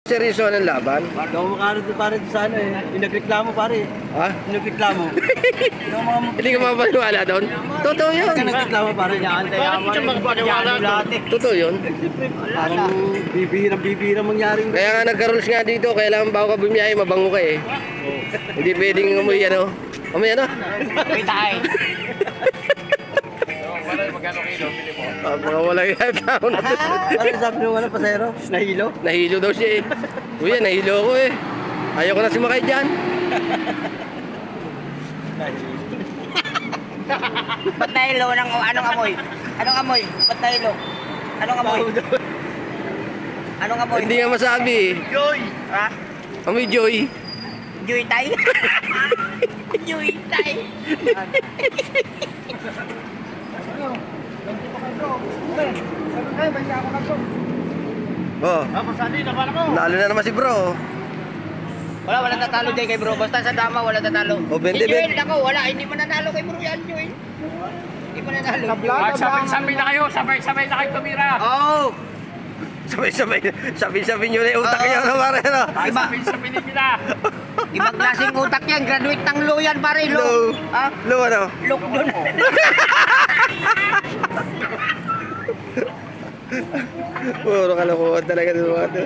Seryoso ng laban? Daw makano doon pare sa ano eh. Inagreklamo pare. Ha? Inagreklamo. Hindi ka mapaniwala doon? Totoo yun. Inagreklamo pare. Totoo yun. Parang bibihira mangyaring. Kaya nga nagka-rules nga dito, kailangan bago ka bumiyahe, mabango ka eh. Hindi pwedeng umuwi ano. Umuwi ano? May tayo. Magkano kilo? Mga wala yung tao na doon. Ano sabi nung ano pasero? Nahilo? Nahilo daw siya eh. Kuya, nahilo ako eh. Ayaw ko na sumakay dyan. Ba't nahilo ng anong amoy? Anong amoy? Ba't nahilo? Anong amoy? Anong amoy? Hindi nga masabi eh. Joy! Ha? Amoy Joy. Joy tay? Joy tay? Oh. Lalo na naman si bro. Wala tatalo dyan kay bro. Basta sa dama, wala tatalo. O, 20, Si Joel, ako, wala. Hindi man nanalo kay bro yan, Joel. Hindi man nanalo. Sabay-sabay na kayo, sabay-sabay na kayo tumira. Oo! Sabi nyo na yung utak niya na pare no? Sabay-sabay ninyo na. Ibang klaseng utak yan. Graduate ng law yan, pare. Law. Ha? Lo ano? Look doon. Puro kalokohan talaga ng mga to.